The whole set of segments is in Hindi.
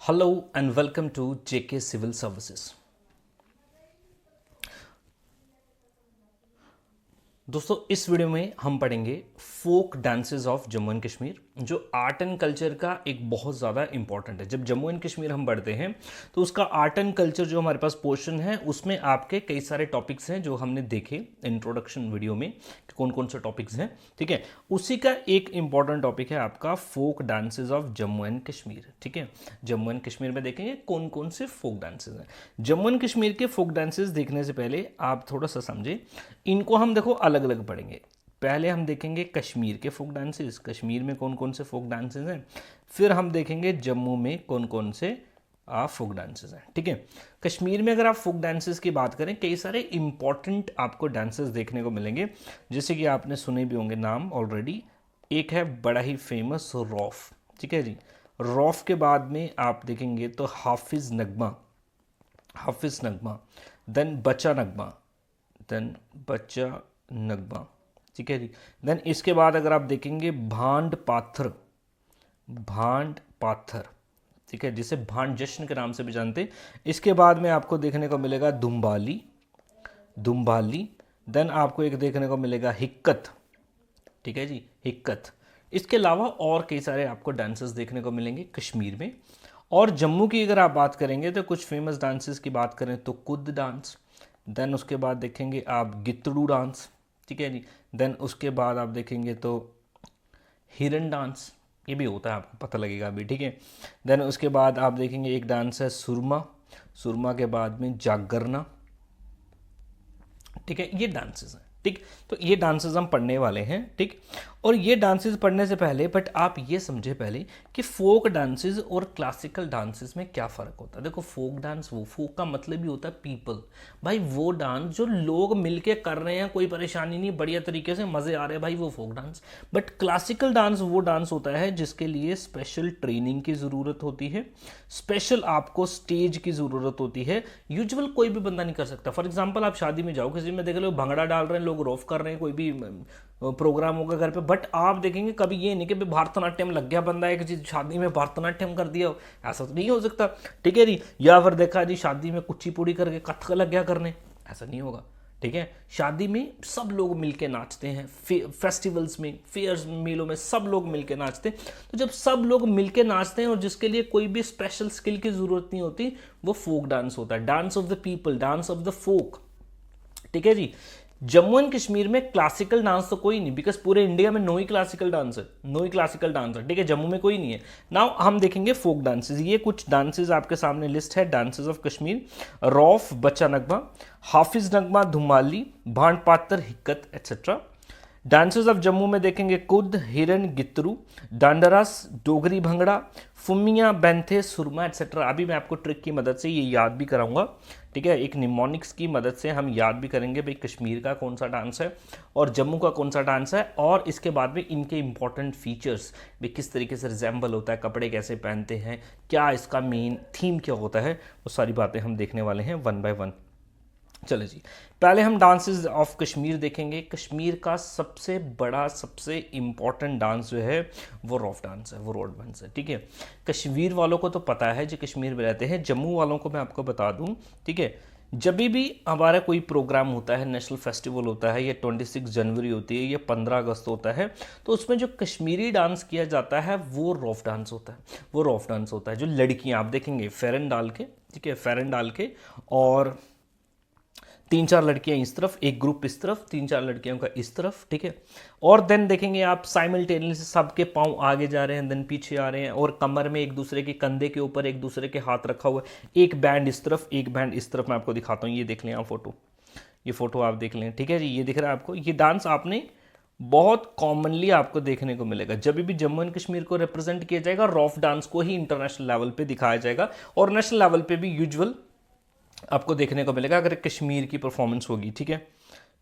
Hello and welcome to JK Civil Services। दोस्तों इस वीडियो में हम पढ़ेंगे folk dances of Jammu and Kashmir, जो आर्ट एंड कल्चर का एक बहुत ज़्यादा इंपॉर्टेंट है। जब जम्मू एंड कश्मीर हम पढ़ते हैं तो उसका आर्ट एंड कल्चर जो हमारे पास पोर्शन है उसमें आपके कई सारे टॉपिक्स हैं जो हमने देखे इंट्रोडक्शन वीडियो में कि कौन कौन से टॉपिक्स हैं। ठीक है, उसी का एक इंपॉर्टेंट टॉपिक है आपका folk dances of Jammu and Kashmir. ठीक है, जम्मू एंड कश्मीर में देखेंगे कौन कौन से फोक डांसेस हैं। जम्मू एंड कश्मीर के फोक डांसेस देखने से पहले आप थोड़ा सा समझे, इनको हम देखो अलग अलग पढ़ेंगे। पहले हम देखेंगे कश्मीर के फोक डांसेस, कश्मीर में कौन कौन से फोक डांसेस हैं। फिर हम देखेंगे जम्मू में कौन कौन से फोक डांसेस हैं। ठीक है, कश्मीर में अगर आप फोक डांसेस की बात करें, कई सारे इंपॉर्टेंट आपको डांसेस देखने को मिलेंगे, जैसे कि आपने सुने भी होंगे नाम ऑलरेडी। एक है बड़ा ही फेमस रौफ। ठीक है जी, रौफ के बाद में आप देखेंगे तो हाफिज नगमा, देन बच्चा नगमा, देन बच्चा नगमा। ठीक है जी, देन इसके बाद अगर आप देखेंगे भांड पाथर, ठीक है, जिसे भांड जश्न के नाम से भी जानते हैं। इसके बाद में आपको देखने को मिलेगा दुम्बाली, देन आपको एक देखने को मिलेगा हिक्कत। ठीक है जी, हिक्कत। इसके अलावा और कई सारे आपको डांसेस देखने को मिलेंगे कश्मीर में। और जम्मू की अगर आप बात करेंगे तो कुछ फेमस डांसेस की बात करें तो कुद डांस, देन उसके बाद देखेंगे आप गितड़ू डांस। ठीक है जी, देन उसके बाद आप देखेंगे तो हिरन डांस, ये भी होता है, आपको पता लगेगा अभी। ठीक है, देन उसके बाद आप देखेंगे एक डांस है सुरमा के बाद में जागरना। ठीक है, ये डांसेस हैं। ठीक, तो ये डांसेस हम पढ़ने वाले हैं। ठीक, और ये डांसेस पढ़ने से पहले बट आप ये समझे पहले कि फोक डांसेस और क्लासिकल डांसेस में क्या फ़र्क होता है। देखो, फोक डांस, वो फोक का मतलब ही होता है पीपल, भाई वो डांस जो लोग मिलके कर रहे हैं, कोई परेशानी नहीं, बढ़िया तरीके से मज़े आ रहे हैं, भाई वो folk dance. But classical dance वो डांस होता है जिसके लिए स्पेशल ट्रेनिंग की ज़रूरत होती है, स्पेशल आपको स्टेज की ज़रूरत होती है, यूजुअल कोई भी बंदा नहीं कर सकता। फॉर एग्जाम्पल आप शादी में जाओ, किसी में देख लो भंगड़ा डाल रहे हैं लोग, रॉफ कर रहे हैं, कोई भी प्रोग्राम होगा घर पे, बट आप देखेंगे कभी ये नहीं कि भरतनाट्यम लग गया बंदा एक चीज शादी में भरतनाट्यम कर दिया, ऐसा तो नहीं हो सकता। ठीक है जी, या फिर देखा जी शादी में कुचिपुड़ी करके कथक लग गया करने, ऐसा नहीं होगा। ठीक है, शादी में सब लोग मिलके नाचते हैं, फेस्टिवल्स में, फेयर्स, मेलों में सब लोग मिलके नाचते हैं। तो जब सब लोग मिलके नाचते हैं और जिसके लिए कोई भी स्पेशल स्किल की जरूरत नहीं होती, वो फोक डांस होता है, dance of the people, dance of the folk. ठीक है जी, जम्मू एंड कश्मीर में क्लासिकल डांस तो कोई नहीं, बिकॉज पूरे इंडिया में नो ही क्लासिकल डांस है। ठीक है, जम्मू में कोई नहीं है। नाउ हम देखेंगे फोक डांसेस। ये कुछ डांसेस आपके सामने लिस्ट है, डांसेस ऑफ कश्मीर: रौफ, बच्चा नगमा, हाफिज नगमा, धुमाली, भांड पातर, हिक्कत एट्सेट्रा। डांसेस ऑफ जम्मू में देखेंगे कुद, हिरन, गितरू, डांडरास, डोगरी भंगड़ा, फुमिया, बैंथे, सुरमा एट्सेट्रा। अभी मैं आपको ट्रिक की मदद से ये याद भी कराऊंगा। ठीक है, एक निमोनिक्स की मदद से हम याद भी करेंगे भाई कश्मीर का कौन सा डांस है और जम्मू का कौन सा डांस है, और इसके बाद में इनके इंपॉर्टेंट फीचर्स भी, किस तरीके से रिजेंबल होता है, कपड़े कैसे पहनते हैं, क्या इसका मेन थीम क्या होता है, वो सारी बातें हम देखने वाले हैं वन बाय वन। चलो जी, पहले हम डांसेस ऑफ कश्मीर देखेंगे। कश्मीर का सबसे बड़ा, सबसे इंपॉर्टेंट डांस जो है वो रॉफ डांस है, वो रोड डांस है। ठीक है, कश्मीर वालों को तो पता है जो कश्मीर में रहते हैं, जम्मू वालों को मैं आपको बता दूं। ठीक है, जब भी हमारा कोई प्रोग्राम होता है, नेशनल फेस्टिवल होता है, ये 26 जनवरी होती है, ये 15 अगस्त होता है, तो उसमें जो कश्मीरी डांस किया जाता है वो रॉफ डांस होता है। जो लड़कियां आप देखेंगे फेरन डाल के, ठीक है, फेरन डाल के, और 3-4 लड़कियां इस तरफ, एक ग्रुप इस तरफ, 3-4 लड़कियों का इस तरफ। ठीक है, और देन देखेंगे आप साइमल्टेनियसली सबके पांव आगे जा रहे हैं, देन पीछे आ रहे हैं, और कमर में एक दूसरे के कंधे के ऊपर एक दूसरे के हाथ रखा हुआ है, एक बैंड इस तरफ, एक बैंड इस तरफ। मैं आपको दिखाता हूँ, ये देख लें आप फोटो, ये फोटो आप देख लें। ठीक है जी, ये दिख रहा है आपको, ये डांस आपने बहुत कॉमनली आपको देखने को मिलेगा। जब भी जम्मू एंड कश्मीर को रिप्रेजेंट किया जाएगा, रॉफ डांस को ही इंटरनेशनल लेवल पे दिखाया जाएगा, और नेशनल लेवल पे भी यूजुअल आपको देखने को मिलेगा अगर कश्मीर की परफॉर्मेंस होगी। ठीक है,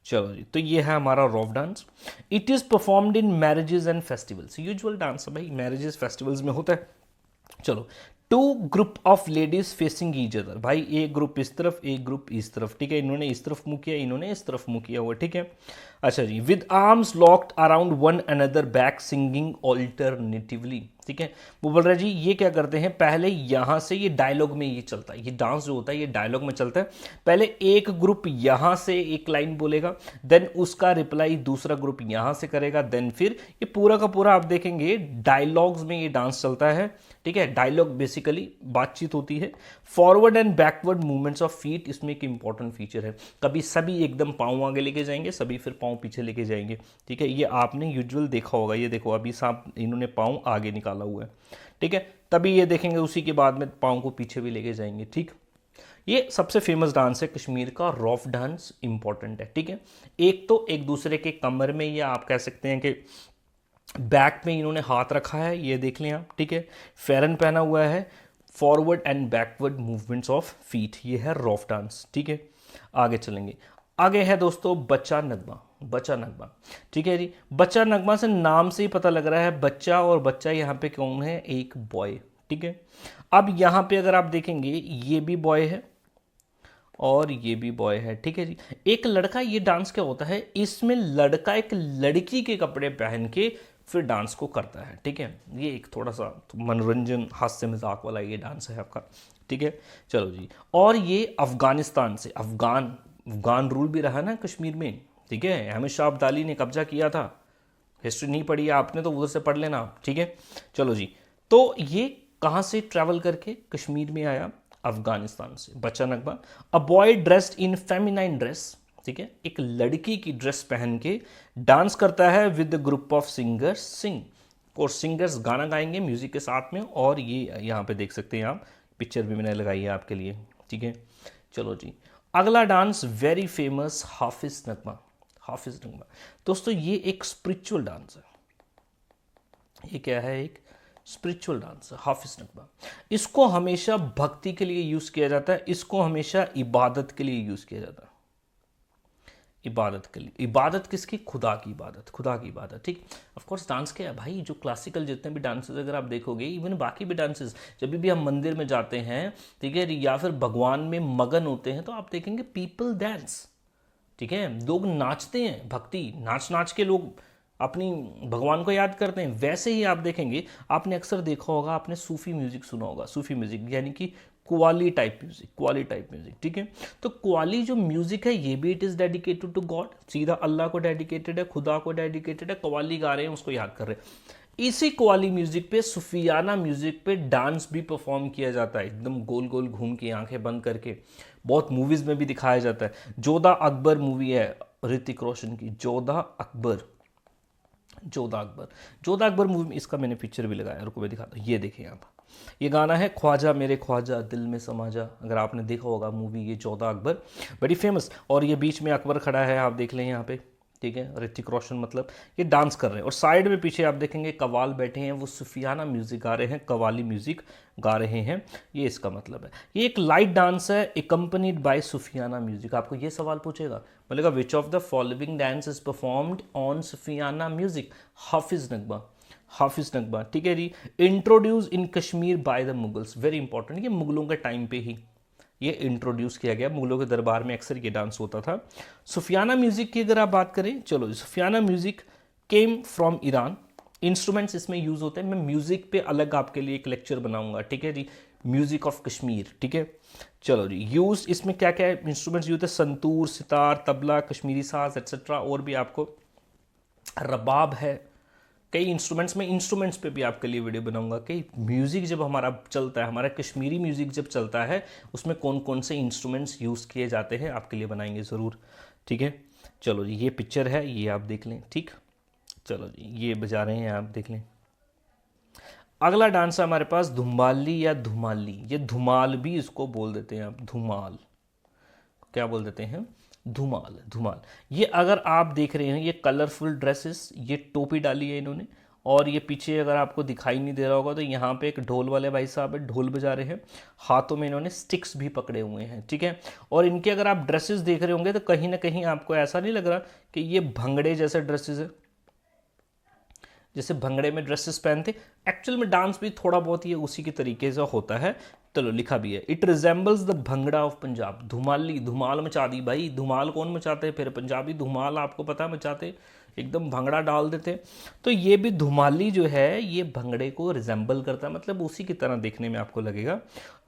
चलो जी, तो ये है हमारा rough dance. It is performed in marriages and festivals, usual dance है भाई, मैरिजेस फेस्टिवल्स में होता है। चलो, 2 group of ladies facing each other, भाई एक ग्रुप इस तरफ, एक ग्रुप इस तरफ। ठीक है, इन्होंने इस तरफ मुंह किया, इन्होंने इस तरफ मुंह किया हुआ। ठीक है, अच्छा जी, with arms locked around one another back, singing alternatively. ठीक है। वो बोल रहा है जी ये क्या करते हैं, पहले यहाँ से ये डायलॉग में ये चलता है, ये डांस जो होता है ये डायलॉग में चलता है। पहले एक ग्रुप यहाँ से एक लाइन बोलेगा, देन उसका रिप्लाई दूसरा ग्रुप यहाँ से करेगा, देन फिर ये पूरा का पूरा आप देखेंगे डायलॉग्स में ये डांस चलता है। ठीक है, डायलॉग बेसिकली बातचीत होती है। Forward and backward movements of feet इसमें एक इंपॉर्टेंट फीचर है, कभी सभी एकदम पाँव आगे लेके जाएंगे, सभी फिर पाँव पीछे लेके जाएंगे। ठीक है, ये आपने यूजुअल देखा होगा, ये देखो अभी सांप इन्होंने पाँव आगे निकाला हुआ है। ठीक है, तभी ये देखेंगे उसी के बाद में पाँव को पीछे भी लेके जाएंगे। ठीक, ये सबसे फेमस डांस है कश्मीर का, रॉफ डांस इंपॉर्टेंट है। ठीक है, एक तो एक दूसरे के कमर में या आप कह सकते हैं कि बैक में इन्होंने हाथ रखा है, ये देख लें आप। ठीक है, फेरन पहना हुआ है, forward and backward movements of feet, ये है रॉफ डांस। ठीक है, आगे चलेंगे। आगे है दोस्तों बच्चा नगमा, बच्चा नगमा। ठीक है जी, बच्चा नगमा से नाम से ही पता लग रहा है बच्चा, और बच्चा यहाँ पे कौन है, एक बॉय। ठीक है, अब यहाँ पे अगर आप देखेंगे ये भी बॉय है और ये भी बॉय है। ठीक है जी, एक लड़का, ये डांस क्या होता है, इसमें लड़का एक लड़की के कपड़े पहन के फिर डांस को करता है। ठीक है, ये एक थोड़ा सा मनोरंजन हास्य मजाक वाला ये डांस है आपका। ठीक है, चलो जी, और ये अफगानिस्तान से, अफगान रूल भी रहा ना कश्मीर में। ठीक है, अहमद शाह अब्दाली ने कब्जा किया था, हिस्ट्री नहीं पढ़ी है आपने तो उधर से पढ़ लेना आप। ठीक है, चलो जी, तो ये कहाँ से ट्रैवल करके कश्मीर में आया, अफगानिस्तान से, Bacha Nagma. A boy dressed in feminine dress, ठीक है, एक लड़की की ड्रेस पहन के डांस करता है विद ग्रुप ऑफ सिंगर्स सिंग, और सिंगर्स गाना गाएंगे म्यूजिक के साथ में। और ये यहाँ पे देख सकते हैं आप, पिक्चर भी मैंने लगाई है आपके लिए। ठीक है, चलो जी, अगला डांस वेरी फेमस हाफिज नगमा, हाफिज नगमा। दोस्तों ये एक स्पिरिचुअल डांस है, ये क्या है, एक स्पिरिचुअल डांस है हाफिज नगमा। इसको हमेशा भक्ति के लिए यूज किया जाता है, इसको हमेशा इबादत के लिए यूज किया जाता है, इबादत के लिए। इबादत किसकी, खुदा की इबादत, खुदा की इबादत। ठीक, ऑफ कोर्स डांस क्या है भाई, जो क्लासिकल जितने भी डांसेस अगर आप देखोगे, इवन बाकी भी डांसेस, जब भी हम मंदिर में जाते हैं, ठीक है, या फिर भगवान में मगन होते हैं, तो आप देखेंगे पीपल डांस। ठीक है, लोग नाचते हैं, भक्ति नाच नाच के लोग अपनी भगवान को याद करते हैं। वैसे ही आप देखेंगे, आपने अक्सर देखा होगा, आपने सूफी म्यूजिक सुना होगा, सूफी म्यूजिक यानी कि qawwali type music, qawwali type music. ठीक है, तो क्वाली जो म्यूजिक है ये भी it is dedicated to God, सीधा अल्लाह को डेडिकेटेड है, खुदा को डेडिकेटेड है। कवाली गा रहे हैं, उसको याद कर रहे हैं। इसी कवाली म्यूजिक पे, सूफियाना म्यूजिक पे डांस भी परफॉर्म किया जाता है, एकदम गोल गोल घूम के, आंखें बंद करके। बहुत मूवीज में भी दिखाया जाता है। जोधा अकबर मूवी है ऋतिक रोशन की, जोधा अकबर, जोधा अकबर, जोधा अकबर मूवी में इसका मैंने पिक्चर भी लगाया, रुको मैं दिखाता हूँ। ये देखें आप, ये गाना है ख्वाजा मेरे ख्वाजा दिल में समा जा, अगर आपने देखा होगा मूवी, ये जोधा अकबर बड़ी फेमस। और ये बीच में अकबर खड़ा है, आप देख लें यहाँ पे। ठीक है, ऋतिक रोशन मतलब ये डांस कर रहे हैं, और साइड में पीछे आप देखेंगे कवाल बैठे हैं, वो सूफियाना म्यूजिक गा रहे हैं, कवाली म्यूजिक गा रहे हैं। ये इसका मतलब है। ये एक लाइट डांस है एकम्पनीड बाय सूफियाना म्यूजिक। आपको ये सवाल पूछेगा, बोलेगा which of the following dance is performed on Sufiana music, Hafiz Nagma, Hafiz Nagma. ठीक है जी, introduce in Kashmir by the Mughals, very important, ये मुगलों के टाइम पे ही ये इंट्रोड्यूस किया गया, मुगलों के दरबार में अक्सर ये डांस होता था। सूफियाना म्यूजिक की अगर आप बात करें, चलो Sufiana music came from Iran, instruments इसमें यूज होते हैं। मैं म्यूजिक पे अलग आपके लिए एक लेक्चर बनाऊंगा। ठीक है जी, म्यूजिक ऑफ कश्मीर। ठीक है, चलो जी, यूज इसमें क्या क्या इंस्ट्रूमेंट्स यूज होते हैं, संतूर, सितार, तबला, कश्मीरी साज एक्सेट्रा, और भी आपको रबाब है, कई इंस्ट्रूमेंट्स में, इंस्ट्रूमेंट्स पे भी आपके लिए वीडियो बनाऊंगा कि म्यूज़िक जब हमारा चलता है, हमारा कश्मीरी म्यूज़िक जब चलता है, उसमें कौन कौन से इंस्ट्रूमेंट्स यूज़ किए जाते हैं, आपके लिए बनाएंगे ज़रूर। ठीक है, चलो जी, ये पिक्चर है, ये आप देख लें। ठीक, चलो जी, ये बजा रहे हैं, आप देख लें। अगला डांस है हमारे पास धुमाली या धुमाली, ये धुमाल भी इसको बोल देते हैं आप, धुमाल क्या बोल देते हैं, धुमाल, धुमाल। ये अगर आप देख रहे हैं, ये कलरफुल ड्रेसेस, ये टोपी डाली है इन्होंने, और ये पीछे अगर आपको दिखाई नहीं दे रहा होगा तो यहाँ पे एक ढोल वाले भाई साहब है, ढोल बजा रहे हैं, हाथों में इन्होंने स्टिक्स भी पकड़े हुए हैं। ठीक है, और इनके अगर आप ड्रेसेस देख रहे होंगे तो कहीं ना कहीं आपको ऐसा नहीं लग रहा कि ये भंगड़े जैसे ड्रेसेस है, जैसे भंगड़े में ड्रेसेस पहनते। एक्चुअल में डांस भी थोड़ा बहुत ये उसी के तरीके से होता है। चलो लिखा भी है, it resembles the bhangra of Punjab, Dhumali, धुमाल मचा दी भाई। धुमाल कौन मचाते हैं फिर, पंजाबी धुमाल, आपको पता है मचाते, एकदम भंगड़ा डाल देते हैं। तो ये भी धुमाली जो है ये भंगड़े को रिजेंबल करता है, मतलब उसी की तरह देखने में आपको लगेगा।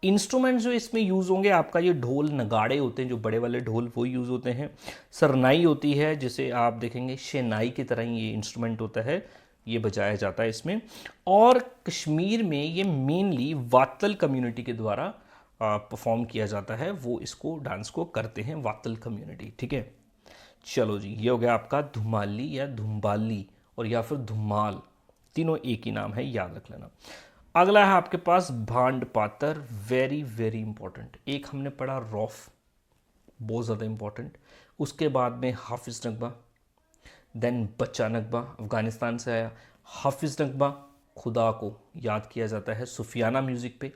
इंस्ट्रूमेंट जो इसमें यूज़ होंगे आपका ये ढोल नगाड़े होते हैं, जो बड़े वाले ढोल वो यूज़ होते हैं। सरनाई होती है जिसे आप देखेंगे शहनाई की तरह ही ये इंस्ट्रूमेंट होता है, ये बजाया जाता है इसमें। और कश्मीर में ये मेनली वातल कम्युनिटी के द्वारा परफॉर्म किया जाता है, वो इसको डांस को करते हैं वातल कम्युनिटी, ठीक है। चलो जी, ये हो गया आपका धुमाली या धुम्बाली और या फिर धुमाल, तीनों एक ही नाम है, याद रख लेना। अगला है आपके पास भांड पातर, वेरी वेरी इंपॉर्टेंट। एक हमने पढ़ा रौफ, बहुत ज़्यादा इंपॉर्टेंट। उसके बाद में हाफिज नगमा, देन बच्चा नगमा अफगानिस्तान से आया। हाफिज नगमा खुदा को याद किया जाता है सुफियाना म्यूज़िक पे।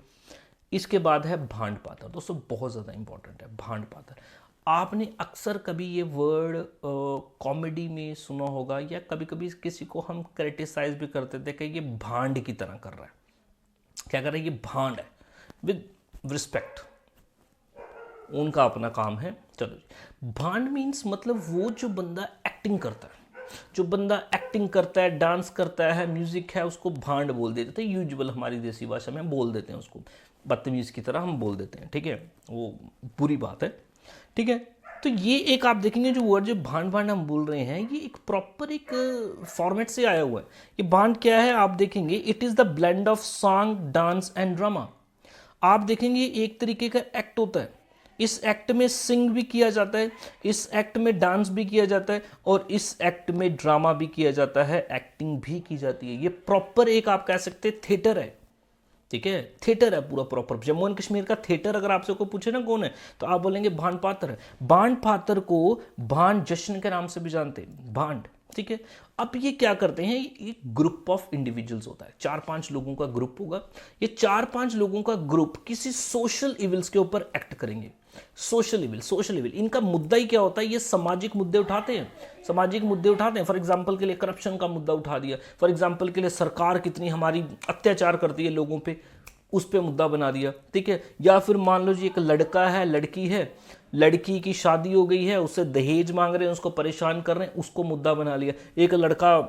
इसके बाद है भांड पातर, दोस्तों बहुत ज़्यादा इंपॉर्टेंट है भांड पातर। आपने अक्सर कभी ये वर्ड कॉमेडी में सुना होगा, या कभी कभी किसी को हम क्रिटिसाइज भी करते थे कि ये भांड की तरह कर रहा है। क्या कर रहा है, ये भांड है, विद रिस्पेक्ट, उनका अपना काम है। चलो जी, भांड मीन्स मतलब वो जो बंदा एक्टिंग करता है, जो बंदा एक्टिंग करता है, डांस करता है, म्यूजिक है, उसको भांड बोल देते हैं। यूजुअल हमारी देसी भाषा में बोल देते हैं उसको, बदतमीज की तरह हम बोल देते हैं, ठीक है, वो बुरी बात है, ठीक है। तो ये एक आप देखेंगे जो वर्ड जो भांड भांड हम बोल रहे हैं, ये एक प्रॉपर एक फॉर्मेट से आया हुआ है। ये भांड क्या है आप देखेंगे, it is the blend of song, dance and drama. आप देखेंगे एक तरीके का एक्ट होता है, इस एक्ट में सिंग भी किया जाता है, इस एक्ट में डांस भी किया जाता है, और इस एक्ट में ड्रामा भी किया जाता है, एक्टिंग भी की जाती है। ये प्रॉपर एक आप कह सकते हैं थिएटर है, ठीक है, थिएटर है पूरा प्रॉपर। जम्मू एंड कश्मीर का थिएटर अगर आपसे कोई पूछे ना कौन है, तो आप बोलेंगे भांड पातर है। भांड पातर को भांड जश्न के नाम से भी जानते हैं, भांड, ठीक है। अब ये क्या करते हैं, ये ग्रुप ऑफ इंडिविजुअल्स होता है, 4-5 लोगों का ग्रुप होगा। ये 4-5 लोगों का ग्रुप किसी सोशल इविल्स के ऊपर एक्ट करेंगे। सोशल इविल, इनका मुद्दा ही क्या होता है, ये सामाजिक मुद्दे उठाते हैं, सामाजिक मुद्दे उठाते हैं। फॉर एग्जांपल के लिए करप्शन का मुद्दा उठा दिया, फॉर एग्जांपल के लिए सरकार कितनी हमारी अत्याचार करती है लोगों पे, उस पे मुद्दा बना दिया, ठीक है। या फिर मान लो जी एक लड़का है, लड़की है, लड़की की शादी हो गई है, उससे दहेज मांग रहे हैं, उसको परेशान कर रहे हैं, उसको मुद्दा बना लिया। एक लड़का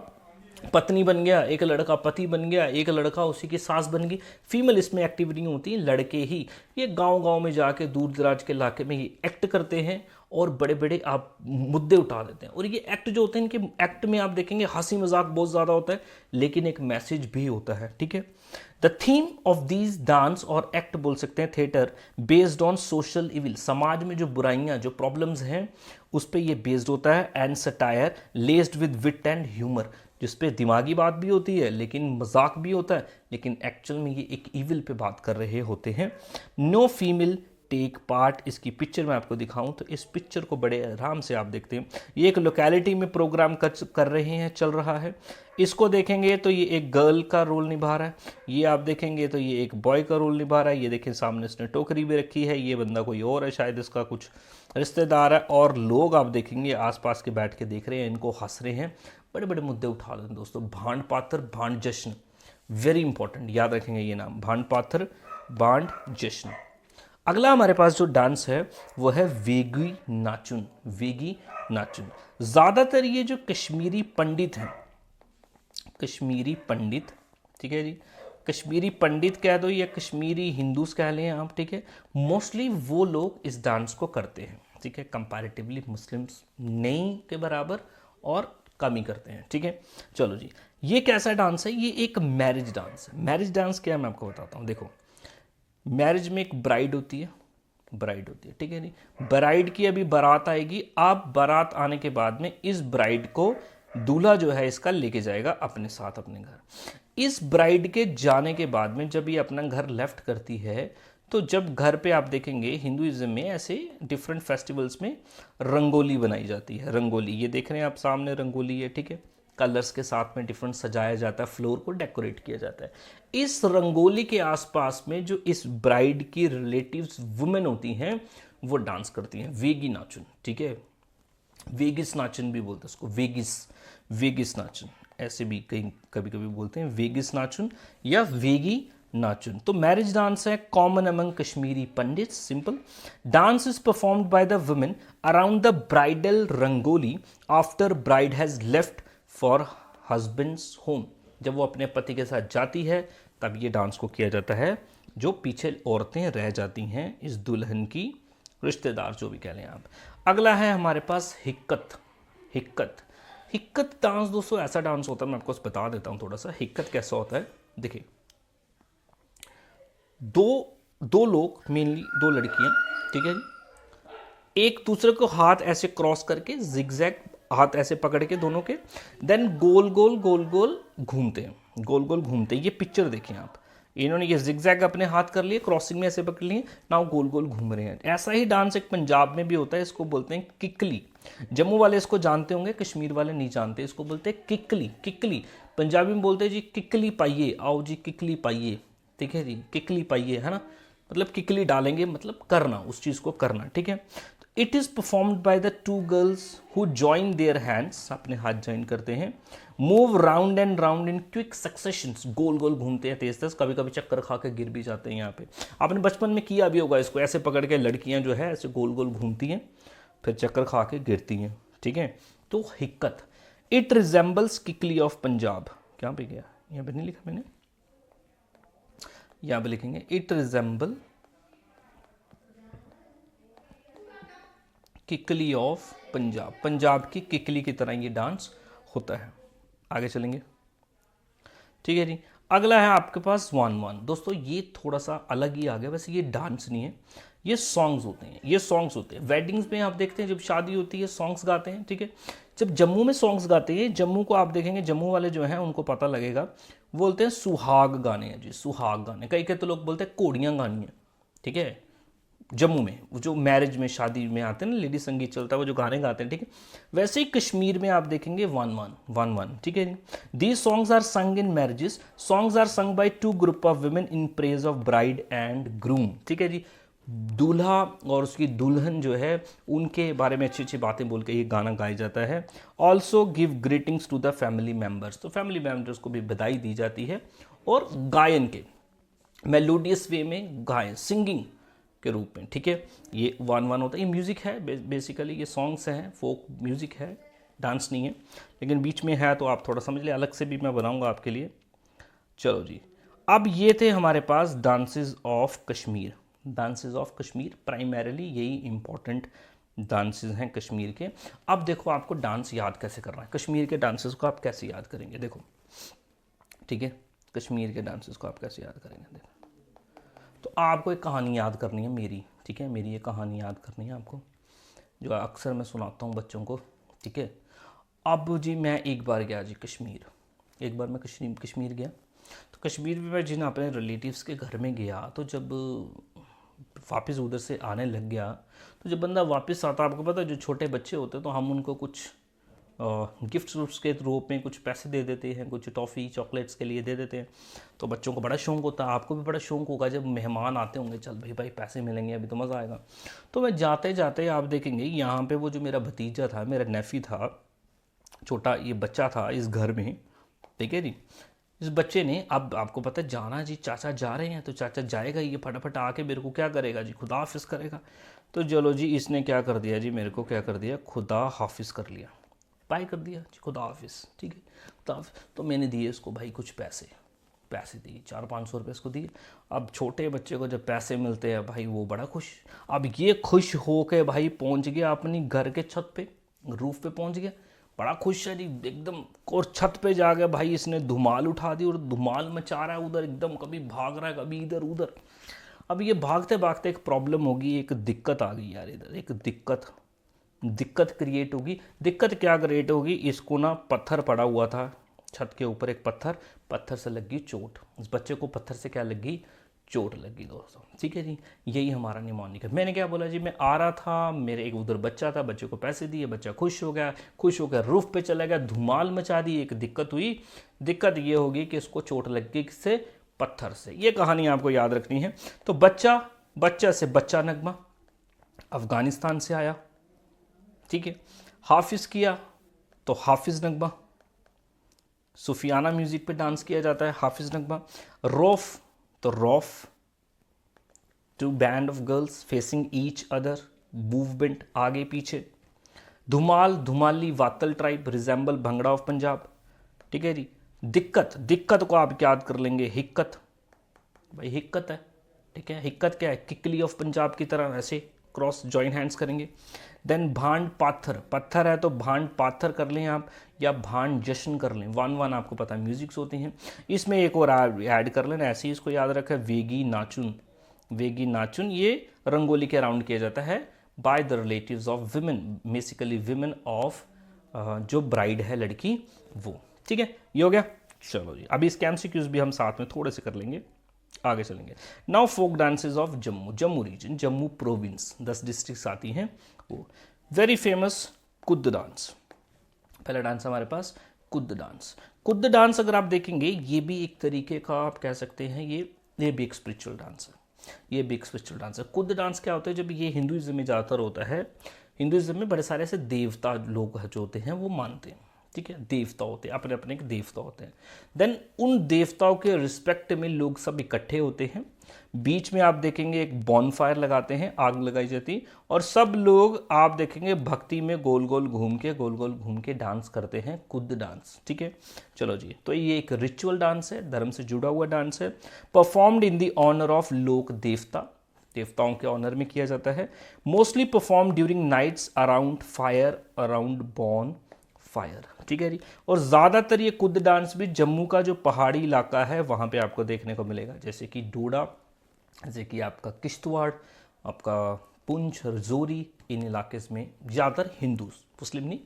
पत्नी बन गया, एक लड़का पति बन गया, एक लड़का उसी की सास बन गई। फीमेल इसमें एक्टिविटी होती है, लड़के ही ये गांव-गांव में जाके दूर दराज के इलाके में ये एक्ट करते हैं और बड़े बड़े आप मुद्दे उठा देते हैं। और ये एक्ट जो होते हैं, इनके एक्ट में आप देखेंगे हंसी मजाक बहुत ज़्यादा होता है, लेकिन एक मैसेज भी होता है, ठीक है। The theme of these dance और एक्ट बोल सकते हैं theatre, based on social evil, समाज में जो बुराइयां, जो प्रॉब्लम्स हैं उस पर ये बेस्ड होता है। And satire laced with wit and humour, जिसपे दिमागी बात भी होती है लेकिन मजाक भी होता है, लेकिन एक्चुअल में ये एक इविल पे बात कर रहे होते हैं। नो फीमेल टेक पार्ट, इसकी पिक्चर मैं आपको दिखाऊं तो इस पिक्चर को बड़े आराम से आप देखते हैं। ये एक लोकेलिटी में प्रोग्राम कर रहे हैं, चल रहा है। इसको देखेंगे तो ये एक गर्ल का रोल निभा रहा है, ये आप देखेंगे तो ये एक बॉय का रोल निभा रहा है। ये देखें सामने इसने टोकरी भी रखी है, ये बंदा कोई और है, शायद इसका कुछ रिश्तेदार है। और लोग आप देखेंगे आसपास के बैठ के देख रहे हैं, इनको हंस रहे हैं, बड़े बड़े मुद्दे उठा रहे हैं दोस्तों। भांड पात्र, भांड जश्न, वेरी इंपॉर्टेंट, याद रखेंगे ये नाम, भांड पात्र, भांड जश्न। अगला हमारे पास जो डांस है वो है वेगी नाचुन, वेगी नाचुन। ज़्यादातर ये जो कश्मीरी पंडित हैं, कश्मीरी पंडित, ठीक है जी, कश्मीरी पंडित कह दो या कश्मीरी हिंदूज कह लें आप, ठीक है, मोस्टली वो लोग इस डांस को करते हैं, ठीक है। कंपैरेटिवली मुस्लिम्स नहीं के बराबर और कम ही करते हैं, ठीक है। चलो जी, ये कैसा डांस है, ये एक मैरिज डांस है। मैरिज डांस क्या है मैं आपको बताता हूँ। देखो, मैरिज में एक ब्राइड होती है, ठीक है नहीं, ब्राइड की अभी बारात आएगी। आप बारात आने के बाद में इस ब्राइड को दूल्हा जो है इसका लेके जाएगा अपने साथ अपने घर। इस ब्राइड के जाने के बाद में जब ये अपना घर लेफ्ट करती है, तो जब घर पे आप देखेंगे हिंदुइज्म में ऐसे डिफरेंट फेस्टिवल्स में रंगोली बनाई जाती है। रंगोली ये देख रहे हैं आप सामने, रंगोली है, ठीक है, कलर्स के साथ में डिफरेंट सजाया जाता है, फ्लोर को डेकोरेट किया जाता है। इस रंगोली के आसपास में जो इस ब्राइड की रिलेटिव्स वुमेन होती हैं वो डांस करती हैं, वेगी नाचुन, ठीक है, वेगिस नाचन भी बोलते हैं उसको, वेगिस नाचन, ऐसे भी कहीं कभी कभी बोलते हैं, वेगिस नाचुन या वेगी नाचुन। तो मैरिज डांस है, common among Kashmiri pandit, simple. Dance is performed by the women around the bridal rangoli after bride has left for husband's home, जब वो अपने पति के साथ जाती है तब ये डांस को किया जाता है, जो पीछे औरतें रह जाती हैं इस दुल्हन की, रिश्तेदार जो भी कह लें आप। अगला है हमारे पास हिक्कत। हिक्कत हिक्कत डांस दोस्तों ऐसा डांस होता है, मैं आपको बता देता हूँ थोड़ा सा। हिक्कत कैसा होता है, देखिए दो लोग, मेनली दो लड़कियां, ठीक है जी, एक दूसरे को हाथ ऐसे क्रॉस करके जिगजैग हाथ ऐसे पकड़ के दोनों के, देन गोल गोल गोल गोल घूमते हैं, गोल गोल घूमते हैं। ये पिक्चर देखें आप, इन्होंने ये जिगजैग अपने हाथ कर लिए, क्रॉसिंग में ऐसे पकड़ लिए, नाउ गोल गोल घूम रहे हैं। ऐसा ही डांस एक पंजाब में भी होता है, इसको बोलते हैं किकली। जम्मू वाले इसको जानते होंगे, कश्मीर वाले नहीं जानते, इसको बोलते हैं किकली। किकली पंजाबी में बोलते हैं जी किकली पाइए, आओ जी किकली पाइए, ठीक है जी, किकली पाइए, है ना, मतलब किकली डालेंगे, मतलब करना, उस चीज़ को करना, ठीक है। It is performed by the two girls who join their hands, अपने हाथ ज्वाइन करते हैं, move round and round in quick successions, गोल गोल घूमते हैं तेज तेज, कभी कभी चक्कर खा के गिर भी जाते हैं। यहाँ पे आपने बचपन में किया भी होगा, इसको ऐसे पकड़ के लड़कियां जो है ऐसे गोल गोल घूमती हैं, फिर चक्कर खा के गिरती हैं, ठीक है। तो हिक्कत, इट रिजेंबल्स किकली ऑफ पंजाब, क्या पे गया, यहाँ पे नहीं लिखा मैंने, यहाँ पे लिखेंगे it resemble Kikli of Punjab, Punjab की किकली की तरह ये डांस होता है। आगे चलेंगे, ठीक है जी। अगला है आपके पास वन वन। दोस्तों ये थोड़ा सा अलग ही आ गया, वैसे ये डांस नहीं है, ये सॉन्ग्स होते हैं, ये सॉन्ग्स होते हैं। वेडिंग्स में आप देखते हैं जब शादी होती है सॉन्ग्स गाते हैं, ठीक है। जब जम्मू में सॉन्ग्स गाते हैं, जम्मू को आप देखेंगे, जम्मू वाले जो हैं उनको पता लगेगा, बोलते हैं सुहाग गाने हैं जी, सुहाग गाने। कई कई तो लोग बोलते हैं कोड़ियाँ गानी है, ठीक है। जम्मू में वो जो मैरिज में शादी में आते हैं ना, लेडी संगीत चलता है, वो जो गाने गाते हैं, ठीक है। वैसे ही कश्मीर में आप देखेंगे वन वन वन वन, ठीक है जी। These songs are sung in marriages, songs are sung by two group of women in praise of bride and groom, ठीक है जी। दूल्हा और उसकी दुल्हन जो है उनके बारे में अच्छी अच्छी बातें बोल के ये गाना गाया जाता है। Also give greetings to the family members, तो फैमिली मेम्बर्स को भी बधाई दी जाती है, और गायन के मेलोडियस वे में गायन, सिंगिंग के रूप में, ठीक है। ये वन वन होता है, ये म्यूज़िक है बेसिकली, ये सॉन्ग्स हैं, फोक म्यूज़िक है, डांस नहीं है, लेकिन बीच में है तो आप थोड़ा समझ ले, अलग से भी मैं बनाऊंगा आपके लिए। चलो जी, अब ये थे हमारे पास dances of Kashmir. Dances of Kashmir primarily यही इंपॉर्टेंट डांसेस हैं कश्मीर के। अब देखो आपको डांस याद कैसे करना है, कश्मीर के डांसेस को आप कैसे याद करेंगे, देखो, ठीक है। कश्मीर के डांसेस को आप कैसे याद करेंगे, देखो, तो आपको एक कहानी याद करनी है मेरी, ठीक है, मेरी एक कहानी याद करनी है आपको, जो अक्सर मैं सुनाता हूँ बच्चों को, ठीक है। अब जी मैं एक बार गया जी कश्मीर, एक बार मैं कश्मीर गया, तो कश्मीर में मैं जिन अपने रिलेटिव्स के घर में गया, तो जब वापस उधर से आने लग गया, तो जब बंदा वापस आता, आपको पता है जो छोटे बच्चे होते हैं तो हम उनको कुछ गिफ्ट रूप्स के रूप में कुछ पैसे दे देते हैं, कुछ टॉफ़ी चॉकलेट्स के लिए दे देते हैं। तो बच्चों को बड़ा शौक होता है, आपको भी बड़ा शौक होगा, जब मेहमान आते होंगे, चल भाई भाई पैसे मिलेंगे अभी तो मज़ा आएगा। तो मैं जाते जाते आप देखेंगे यहाँ पे वो जो मेरा भतीजा था, मेरा नेफ़ी था, छोटा ये बच्चा था इस घर में, ठीक है जी। इस बच्चे ने, अब आपको पता है जाना जी, चाचा जा रहे हैं तो चाचा जाएगा, ये फटाफट आके मेरे को क्या करेगा जी, खुदा हाफिज़ करेगा। तो चलो जी, इसने क्या कर दिया जी, मेरे को क्या कर दिया, खुदा हाफिज़ कर लिया, बाय कर दिया जी, खुदा हाफिज़, ठीक है, खुदा हाफिज़। तो मैंने दिए इसको भाई कुछ पैसे दिए, 400-500 रुपये इसको दिए। अब छोटे बच्चे को जब पैसे मिलते हैं भाई वो बड़ा खुश, अब ये खुश हो के भाई पहुंच गया अपनी घर के छत पे, रूफ पे पहुंच गया, बड़ा खुश है जी एकदम, और छत पे जा गया भाई, इसने धुमाल उठा दी और धुमाल मचा रहा है उधर एकदम, कभी भाग रहा है कभी इधर उधर। अब ये भागते भागते एक प्रॉब्लम होगी, एक दिक्कत आ गई यार, इधर एक दिक्कत क्रिएट होगी। दिक्कत क्या क्रिएट होगी, इसको ना पत्थर पड़ा हुआ था छत के ऊपर, एक पत्थर से लगी चोट, इस बच्चे को पत्थर से क्या लगी, चोट लगी दोस्तों, ठीक है जी। यही हमारा निमोनिक है। मैंने क्या बोला जी, मैं आ रहा था, मेरे एक उधर बच्चा था, बच्चे को पैसे दिए, बच्चा खुश हो गया रूफ पे चला गया, धुमाल मचा दी, एक दिक्कत हुई। दिक्कत ये होगी कि इसको चोट लग गई, किससे, पत्थर से। ये कहानी आपको याद रखनी है। तो बच्चा से बच्चा नगमा अफगानिस्तान से आया, ठीक है, हाफिज़ किया तो हाफिज़ नगमा, सूफियाना म्यूज़िक पे डांस किया जाता है, हाफिज़ नगमा। रौफ तो Rouf, two band of girls facing each other, movement आगे पीछे। Dhumal, Dhumali, Watal tribe, resemble, bhangra of Punjab. ठीक है जी। दिक्कत, दिक्कत को आप याद कर लेंगे हिक्कत, भाई हिक्कत है। ठीक है, हिक्कत क्या है, किकली ऑफ पंजाब की तरह ऐसे क्रॉस जॉइन हैंड्स करेंगे। देन भांड पाथर, पत्थर है तो भांड पाथर कर लें आप, या भांड जश्न कर लें। वन वन आपको पता है म्यूजिक्स होती हैं। इसमें एक और ऐड कर लेना, ऐसे ही इसको याद रखें, वेगी नाचुन। वेगी नाचुन ये रंगोली के अराउंड किया जाता है by the relatives of women, basically women of जो ब्राइड है लड़की वो। ठीक है, ये हो गया। चलो जी, अभी इसके एमसीक्यूज भी हम साथ में थोड़े से कर लेंगे, आगे चलेंगे। Now folk dances of Jammu, Jammu region, Jammu province, 10 districts आती हैं वो। वेरी फेमस कुद्द डांस, पहला डांस हमारे पास कुद्द डांस। कुद्द डांस अगर आप देखेंगे ये भी एक तरीके का आप कह सकते हैं ये भी एक स्पिरिचुअल डांस है, ये भी एक स्पिरिचुअल डांस है। कुद्द डांस क्या होता है, जब ये हिंदुइज्म में ज़्यादातर होता है, हिंदुइज्म में बड़े सारे ऐसे देवता लोग जो होते हैं वो मानते हैं। ठीक है, देवता होते हैं, अपने अपने एक देवता होते हैं। देन उन देवताओं के रिस्पेक्ट में लोग सब इकट्ठे होते हैं। बीच में आप देखेंगे एक बॉनफायर लगाते हैं, आग लगाई जाती है, और सब लोग आप देखेंगे भक्ति में गोल गोल घूम के डांस करते हैं, कुद्द डांस। ठीक है, चलो जी, तो ये एक रिचुअल डांस है, धर्म से जुड़ा हुआ डांस है, performed in the honour of लोक देवता, देवताओं के ऑनर में किया जाता है। Mostly perform during nights around fire, around bonfire. ठीक है जी, और ज़्यादातर ये कुद्द डांस भी जम्मू का जो पहाड़ी इलाका है वहाँ पे आपको देखने को मिलेगा, जैसे कि डोडा, जैसे कि आपका किश्तवाड़, आपका पुंछ, रजौरी, इन इलाके में ज़्यादातर हिंदूज, मुस्लिम नहीं,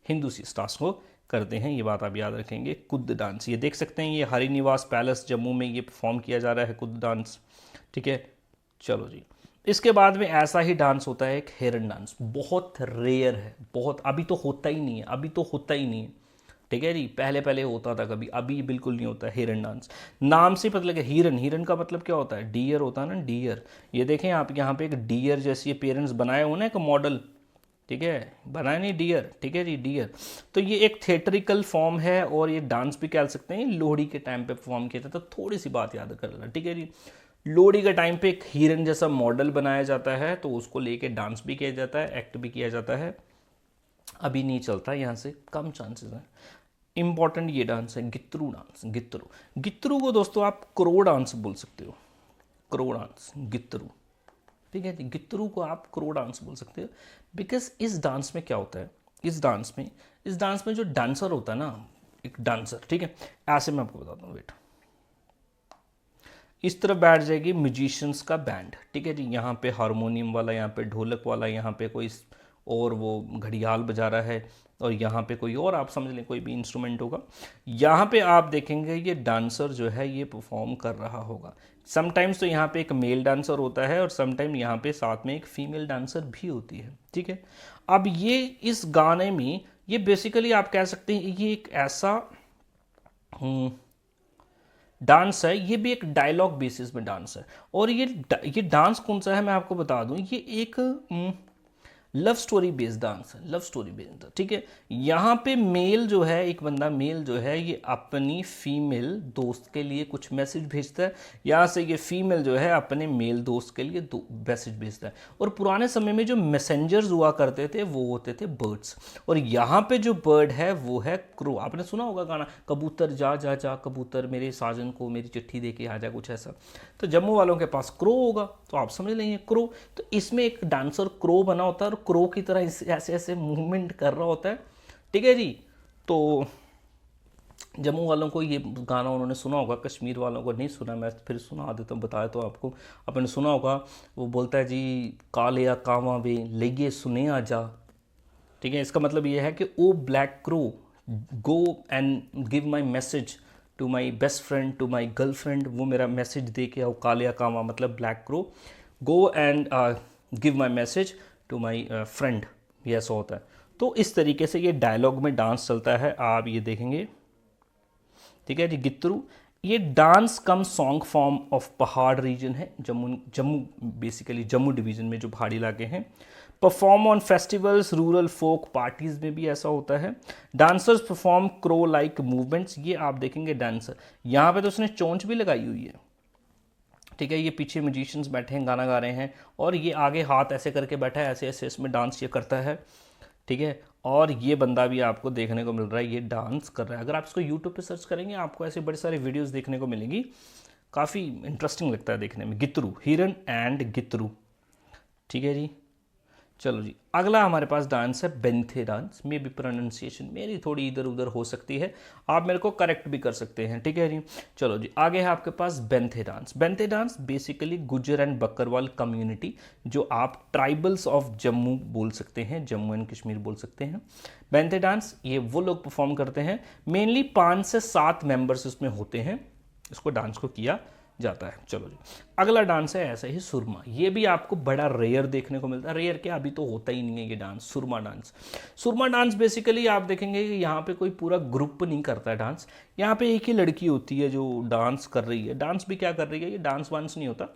हिंदू इस टास्क को करते हैं। ये बात आप याद रखेंगे। कुद्द डांस ये देख सकते हैं, ये हरि निवास पैलेस जम्मू में ये परफॉर्म किया जा रहा है कुद्द डांस। ठीक है, चलो जी, इसके बाद में ऐसा ही डांस होता है एक हेरन डांस, बहुत रेयर है, बहुत, अभी तो होता ही नहीं है, अभी तो होता ही नहीं है। ठीक है जी, पहले पहले होता था कभी, अभी बिल्कुल नहीं होता। हेरन डांस नाम से पता लगे, हिरन, हिरन का मतलब क्या होता है, डियर होता है ना, डियर। ये देखें आप यहाँ पे एक डियर जैसी पेरेंट्स बनाए हो ना एक मॉडल, ठीक है, बनाए नहीं डियर। ठीक है जी, डियर। तो ये एक थिएट्रिकल फॉर्म है, और ये डांस भी कह सकते हैं लोहड़ी के टाइम पे परफॉर्म किया जाता है। तो थोड़ी सी बात याद कर लेना। ठीक है जी, लोहड़ी के टाइम पे एक हिरन जैसा मॉडल बनाया जाता है, तो उसको लेके डांस भी किया जाता है, एक्ट भी किया जाता है। अभी नहीं चलता, यहाँ से कम चांसेस हैं। इंपॉर्टेंट ये डांस है गित्तरू डांस। गित्तरू, गित्तरू को दोस्तों आप क्रो डांस बोल सकते हो, क्रो डांस, गित्तरू। ठीक है, गित्तरू को आप क्रो डांस बोल सकते हो, बिकॉज इस डांस में क्या होता है, इस डांस में जो डांसर होता है ना, एक डांसर, ठीक है, ऐसे मैं आपको बताता हूँ, वेट, इस तरफ बैठ जाएगी म्यूजिशियंस का बैंड। ठीक है जी, यहाँ पे हारमोनियम वाला, यहाँ पे ढोलक वाला, यहाँ पे कोई और वो घड़ियाल बजा रहा है, और यहाँ पे कोई और, आप समझ लें कोई भी इंस्ट्रूमेंट होगा। यहाँ पे आप देखेंगे ये डांसर जो है ये परफॉर्म कर रहा होगा। समटाइम्स तो यहाँ पे एक मेल डांसर होता है, और समटाइम यहाँ पे साथ में एक फीमेल डांसर भी होती है। ठीक है, अब ये इस गाने में ये बेसिकली आप कह सकते हैं ये एक ऐसा डांस है, ये भी एक डायलॉग बेसिस में डांस है। और ये डांस कौन सा है मैं आपको बता दूं, ये एक लव स्टोरी बेस्ड डांस है, लव स्टोरी बेस्ड। ठीक है, यहाँ पे मेल जो है, एक बंदा मेल जो है ये अपनी फीमेल दोस्त के लिए कुछ मैसेज भेजता है, यहाँ से ये फीमेल जो है अपने मेल दोस्त के लिए मैसेज भेजता है। और पुराने समय में जो मैसेंजर्स हुआ करते थे वो होते थे बर्ड्स, और यहाँ पे जो बर्ड है वो है क्रो। आपने सुना होगा गाना, कबूतर जा जा जा कबूतर मेरे साजन को मेरी चिट्ठी दे के आ जा, कुछ ऐसा। तो जम्मू वालों के पास क्रो होगा, तो आप समझ लेंगे क्रो। तो इसमें एक डांसर क्रो बना होता है, और क्रो की तरह ऐसे ऐसे मूवमेंट कर रहा होता है। ठीक है जी, तो जम्मू वालों को ये गाना उन्होंने सुना होगा, कश्मीर वालों को नहीं सुना, मैं फिर सुना देता हूँ, बताया तो आपको, आपने सुना होगा। वो बोलता है जी, कालिया कावा वे लेगे सुने आ जा। ठीक है, इसका मतलब ये है कि O black crow, go and give my message to my best friend, to my girlfriend, वो मेरा मैसेज दे के आओ। कालिया कावा मतलब black crow, go and give my message to my friend, ये ऐसा होता है। तो इस तरीके से ये डायलॉग में डांस चलता है, आप ये देखेंगे। ठीक है जी, गित्तरू ये dance come song form of पहाड़ रीजन है, जम्मू बेसिकली जम्मू डिवीजन में जो पहाड़ी इलाके हैं। Perform on festivals, rural folk parties में भी ऐसा होता है। Dancers perform crow like movements, ये आप देखेंगे डांसर, यहाँ पे तो उसने चोंच भी लगाई हुई है। ठीक है, ये पीछे म्यूजिशियंस बैठे हैं, गाना गा रहे हैं, और ये आगे हाथ ऐसे करके बैठा है, ऐसे ऐसे इसमें डांस ये करता है। ठीक है, और ये बंदा भी आपको देखने को मिल रहा है, ये डांस कर रहा है। अगर आप इसको यूट्यूब पे सर्च करेंगे आपको ऐसे बड़े सारे वीडियोस देखने को मिलेंगी, काफ़ी इंटरेस्टिंग लगता है देखने में। गितरू, हिरन एंड गितरू, ठीक है जी। चलो जी, अगला हमारे पास डांस है बेंथे डांस। मे बी प्रोनाउंसिएशन मेरी थोड़ी इधर उधर हो सकती है, आप मेरे को करेक्ट भी कर सकते हैं, ठीक है जी। चलो जी, आगे है आपके पास Benthe dance. Benthe dance basically Gujjar and Bakarwal community, जो आप ट्राइबल्स ऑफ जम्मू बोल सकते हैं, जम्मू एंड कश्मीर बोल सकते हैं। बेंथे डांस ये वो लोग परफॉर्म करते हैं, मेनली 5 से 7 मेंबर्स इसमें होते हैं, इसको डांस को किया जाता है। चलो जी, अगला डांस है ऐसे ही सुरमा। ये भी आपको बड़ा रेयर देखने को मिलता है। रेयर क्या, अभी तो होता ही नहीं है ये डांस, सुरमा डांस। सुरमा डांस बेसिकली आप देखेंगे कि यहाँ पे कोई पूरा ग्रुप नहीं करता है डांस, यहाँ पे एक ही लड़की होती है जो डांस कर रही है। डांस भी क्या कर रही है, ये डांस वांस नहीं होता,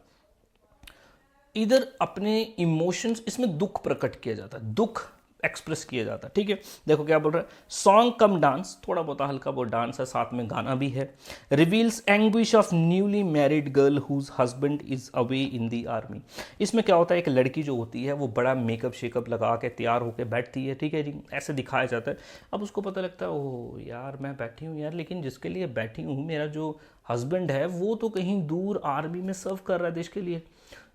इधर अपने इमोशंस, इसमें दुख प्रकट किया जाता है, दुख एक्सप्रेस किया जाता है, ठीक है। देखो क्या बोल रहा है, सॉन्ग कम डांस, थोड़ा बहुत हल्का वो डांस है, साथ में गाना भी है। Reveals anguish of newly married girl whose husband is away in the army. इसमें क्या होता है, एक लड़की जो होती है वो बड़ा मेकअप शेकअप लगा के तैयार होकर बैठती है, ठीक है जी, ऐसे दिखाया जाता है। अब उसको पता लगता है, ओह यार मैं बैठी हूँ यार, लेकिन जिसके लिए बैठी हूँ मेरा जो हस्बैंड है वो तो कहीं दूर आर्मी में सर्व कर रहा है देश के लिए।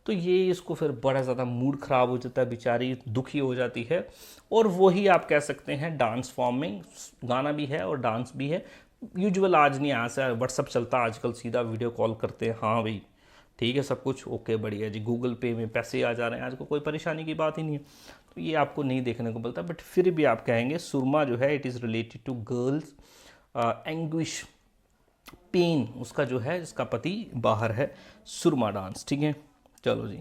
तो ये इसको फिर बड़ा ज़्यादा मूड ख़राब हो जाता है, बेचारी दुखी हो जाती है। और वही आप कह सकते हैं डांस फॉर्म में, गाना भी है और डांस भी है। यूजुअल आज नहीं, यहाँ से व्हाट्सअप चलता आजकल, सीधा वीडियो कॉल करते हैं, हाँ भाई ठीक है सब कुछ ओके बढ़िया जी, गूगल पे में पैसे आ जा रहे हैं, आज को कोई परेशानी की बात ही नहीं है। तो ये आपको नहीं देखने को मिलता, बट फिर भी आप कहेंगे सुरमा जो है it is related to girls anguish, pain उसका जो है, जिसका पति बाहर है, सुरमा डांस, ठीक है। चलो जी,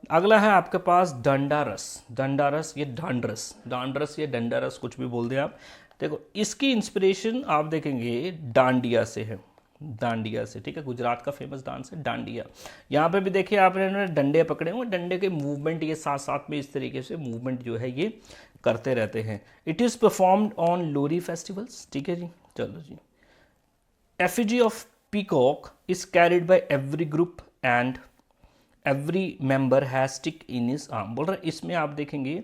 अगला है आपके पास डंडारस। डंडारस ये डांडरस, डांडरस ये डंडारस कुछ भी बोल दें आप। देखो इसकी इंस्पिरेशन आप देखेंगे डांडिया से है, डांडिया से, ठीक है। गुजरात का फेमस डांस है डांडिया। यहाँ पे भी देखिए आपने डंडे पकड़े हुए, डंडे के मूवमेंट ये साथ साथ में इस तरीके से मूवमेंट जो है ये करते रहते हैं। It is performed on Lohri festivals, ठीक है जी। चलो जी, effigy of peacock is carried by every group and every member has stick in his arm. बोल रहे इसमें आप देखेंगे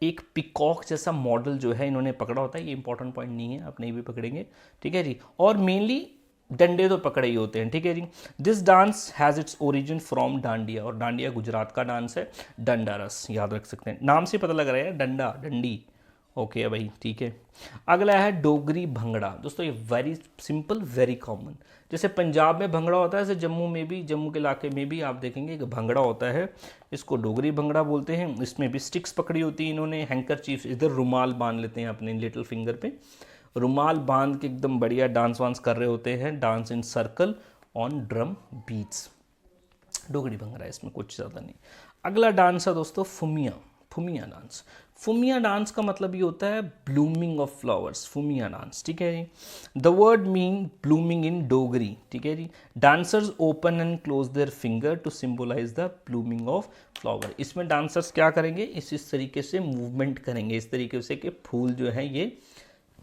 एक पिकॉक जैसा मॉडल जो है इन्होंने पकड़ा होता है, ये इंपॉर्टेंट पॉइंट नहीं है, आप नहीं भी पकड़ेंगे, ठीक है जी। और मेनली डंडे तो पकड़े ही होते हैं, ठीक है जी। This dance has its origin from Dandiya, और डांडिया गुजरात का डांस है। डंडारस याद रख सकते हैं, नाम से पता लग रहा है डंडा डंडी, ओके भाई ठीक है। अगला है डोगरी भंगड़ा। दोस्तों ये वेरी सिंपल वेरी कॉमन, जैसे पंजाब में भंगड़ा होता है ऐसे जम्मू में भी, जम्मू के इलाके में भी आप देखेंगे कि भंगड़ा होता है, इसको डोगरी भंगड़ा बोलते हैं। इसमें भी स्टिक्स पकड़ी होती है इन्होंने, हैंकर चीफ, इधर रुमाल बांध लेते हैं अपने लिटिल फिंगर पे, रुमाल बांध के एकदम बढ़िया डांस वांस कर रहे होते हैं, dance in circle on drum beats. Dogri bhangra इसमें कुछ ज़्यादा नहीं। अगला डांस है दोस्तों फुमिया, फुमिया डांस। फुमिया डांस का मतलब ये होता है blooming of flowers, Phumia dance, ठीक है जी। The word mean blooming in Dogri, ठीक है जी। Dancers open and close their finger to symbolize the blooming of flower. इसमें डांसर्स क्या करेंगे, इस तरीके से मूवमेंट करेंगे, इस तरीके से कि फूल जो है ये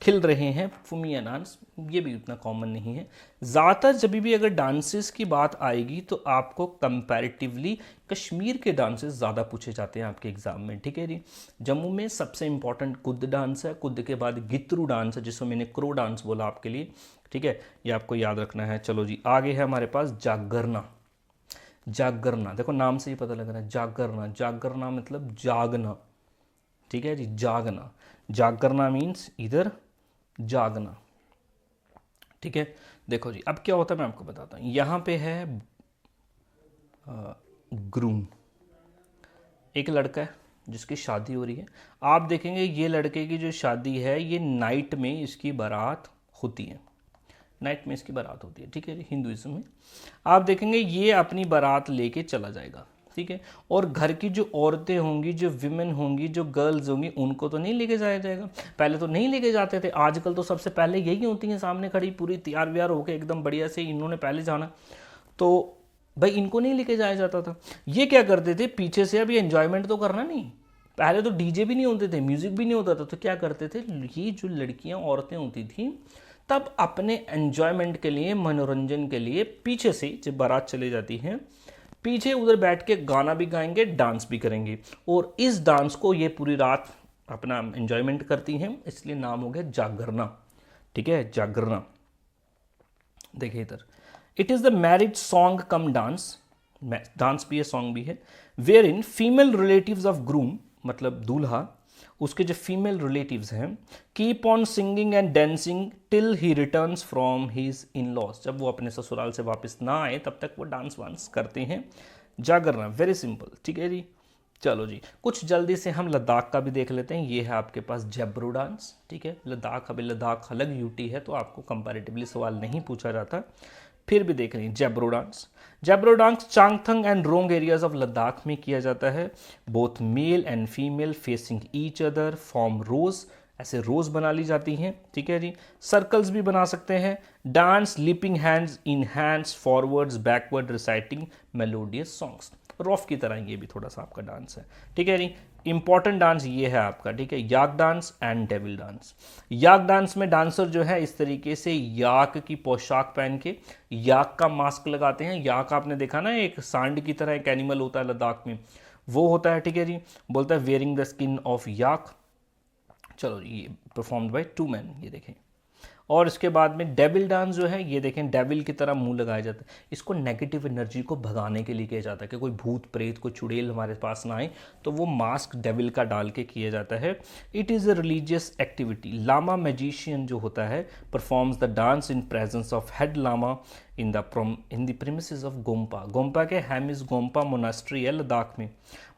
खिल रहे हैं, फुमिया डांस। ये भी उतना कॉमन नहीं है। ज़्यादातर जब भी अगर डांसेस की बात आएगी तो आपको कंपैरेटिवली कश्मीर के डांसेस ज़्यादा पूछे जाते हैं आपके एग्जाम में, ठीक है जी। जम्मू में सबसे इंपॉर्टेंट कुद्द डांस है, कुद्द के बाद गितरू डांस है, जिसको मैंने क्रो डांस बोला आपके लिए, ठीक है, ये आपको याद रखना है। चलो जी, आगे है हमारे पास जागरना। जागरना देखो नाम से ही पता लग रहा है, जागरना, जागरना मतलब जागना, ठीक है जी, जागना। जागरना मीन्स इधर जागना, ठीक है। देखो जी, अब क्या होता है मैं आपको बताता हूँ। यहाँ पे है ग्रूम, एक लड़का है जिसकी शादी हो रही है। आप देखेंगे ये लड़के की जो शादी है ये नाइट में इसकी बारात होती है, नाइट में इसकी बारात होती है, ठीक है जी। हिंदुइज्म में आप देखेंगे ये अपनी बारात लेके चला जाएगा, ठीक है। और घर की जो औरतें होंगी, जो विमेन होंगी, जो गर्ल्स होंगी, उनको तो नहीं लेके जाया जाएगा। पहले तो नहीं लेके जाते थे, आजकल तो सबसे पहले यही होती हैं सामने खड़ी, पूरी तैयार व्यार होकर एकदम बढ़िया से, इन्होंने पहले जाना, तो भाई इनको नहीं लेके जाया जाता था। ये क्या करते थे पीछे से, अब ये एंजॉयमेंट तो करना नहीं, पहले तो डीजे भी नहीं होते थे, म्यूजिक भी नहीं होता था, तो क्या करते थे ये जो लड़कियां औरतें होती थी तब अपने एंजॉयमेंट के लिए, मनोरंजन के लिए पीछे से जब बारात चले जाती हैं, पीछे उधर बैठ के गाना भी गाएंगे, डांस भी करेंगे। और इस डांस को ये पूरी रात अपना एंजॉयमेंट करती हैं, इसलिए नाम हो गया जागरना। ठीक है, जागरना। देखिए इधर, it is the marriage song cum dance, dance भी है सॉन्ग भी है, where in female relatives of groom, मतलब दूल्हा, उसके जो फीमेल रिलेटिव्स हैं, keep on singing and dancing till he returns from his in laws, जब वो अपने ससुराल से वापस ना आए तब तक वो डांस वांस करते हैं। जागरना, वेरी सिंपल। ठीक है जी, चलो जी, कुछ जल्दी से हम लद्दाख का भी देख लेते हैं। ये है आपके पास जैब्रो डांस। ठीक है, लद्दाख, अभी लद्दाख अलग यूटी है तो आपको कंपैरेटिवली सवाल नहीं पूछा जाता, फिर भी देख रही हैं Jabro dance. Jabro dance Changthang and Rong areas of Ladakh में किया जाता है। Both male and female facing each other form rows, ऐसे रोज बना ली जाती हैं। ठीक है जी, सर्कल्स भी बना सकते हैं। Dance leaping hands in hands forwards backward reciting melodious songs, rough की तरह ये भी थोड़ा सा आपका डांस है। ठीक है जी, इंपॉर्टेंट डांस ये है आपका। ठीक है, yak dance and devil dance. Yak dance में डांसर जो है इस तरीके से याक की पोशाक पहन के याक का मास्क लगाते हैं। याक आपने देखा ना, एक सांड की तरह एक एनिमल होता है लद्दाख में, वो होता है। ठीक है जी, बोलता है वेयरिंग द स्किन ऑफ याक। चलो ये परफॉर्म्ड बाय 2 मैन, ये देखें। और इसके बाद में डेविल डांस जो है, ये देखें डेविल की तरह मुंह लगाया जाता है। इसको नेगेटिव एनर्जी को भगाने के लिए किया जाता है कि कोई भूत प्रेत कोई चुड़ैल हमारे पास ना आए, तो वो मास्क डेविल का डाल के किया जाता है। It is a religious activity. Lama magician जो होता है performs the dance in presence of head lama in the premises of gompa. Gompa के हैमिस गोम्पा मोनास्ट्री है लद्दाख में।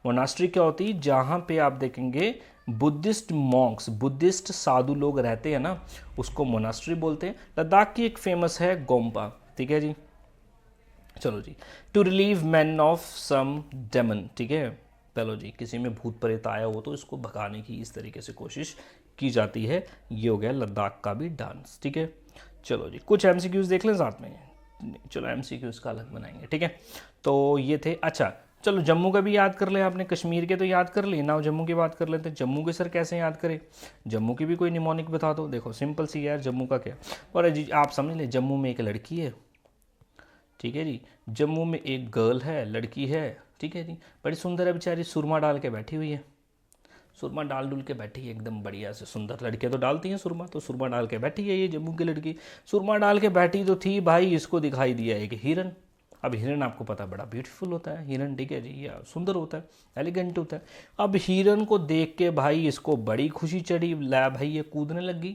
मोनास्ट्री क्या होती है, जहाँ पे आप देखेंगे बुद्धिस्ट मॉन्क्स, बुद्धिस्ट साधु लोग रहते हैं ना, उसको मोनास्ट्री बोलते हैं। लद्दाख की एक फेमस है गोम्पा। ठीक है जी, चलो जी, to relieve man of some demon. ठीक है, चलो जी, किसी में भूत प्रेत आया हो तो इसको भगाने की इस तरीके से कोशिश की जाती है। ये हो गया लद्दाख का भी डांस। ठीक है, चलो जी, कुछ एमसीक्यूज देख लें साथ में। चलो एमसीक्यूज का अलग बनाएंगे। ठीक है, तो ये थे। अच्छा चलो, जम्मू का भी याद कर ले आपने, कश्मीर के तो याद कर लिए ना, जम्मू की बात कर लेते हैं। जम्मू के सर कैसे याद करें, जम्मू की भी कोई निमोनिक बता दो। देखो सिंपल सी यार, जम्मू का क्या, और जी आप समझ लें, जम्मू में एक लड़की है। ठीक है जी, जम्मू में एक गर्ल है, लड़की है। ठीक है जी, बड़ी सुंदर है बेचारी, सुरमा डाल के बैठी हुई है। सुरमा डाल डुल के बैठी है एकदम बढ़िया से, सुंदर लड़कियाँ तो डालती हैं सुरमा, तो सुरमा डाल के बैठी है ये जम्मू की लड़की। सुरमा डाल के बैठी तो थी भाई, इसको दिखाई दिया एक हिरन। अब हिरन आपको पता है बड़ा ब्यूटीफुल होता है हिरन। ठीक है जी, या सुंदर होता है, एलिगेंट होता है। अब हिरन को देख के भाई इसको बड़ी खुशी चढ़ी, ला भाई ये कूदने लगी,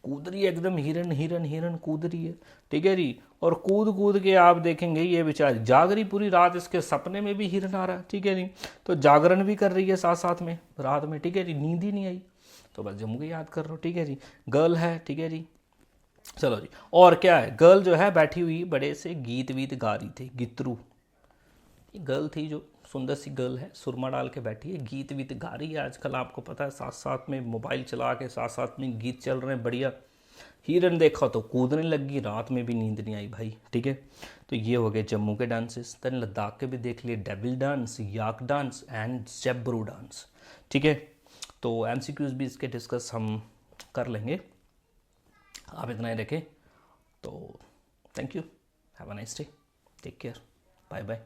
कूद रही है एकदम, हिरन हिरन हिरन कूद रही है। ठीक है जी, और कूद कूद के आप देखेंगे ये बेचारी जाग रही पूरी रात, इसके सपने में भी हिरन आ रहा है। ठीक है जी, तो जागरण भी कर रही है साथ साथ में रात में। ठीक है जी, नींद ही नहीं आई, तो बस जम्मू की याद कर रहा हूँ। ठीक है जी, गर्ल है। ठीक है जी, चलो जी, और क्या है, गर्ल जो है बैठी हुई बड़े से गीत वीत गा रही थी, गितरू। ये गर्ल थी जो सुंदर सी गर्ल है, सुरमा डाल के बैठी है, गीत वीत गा रही है। आजकल आपको पता है साथ साथ में मोबाइल चला के साथ साथ में गीत चल रहे हैं बढ़िया। हिरन देखा तो कूदने लगी, रात में भी नींद नहीं आई भाई। ठीक है, तो ये हो गए जम्मू के डांसेस। देन लद्दाख के भी देख लिए, devil dance, yak dance and Jabro dance. ठीक है, तो एमसीक्यूज भी इसके डिस्कस हम कर लेंगे, आप इतना ही रखें। तो thank you, have a nice day, take care, bye bye.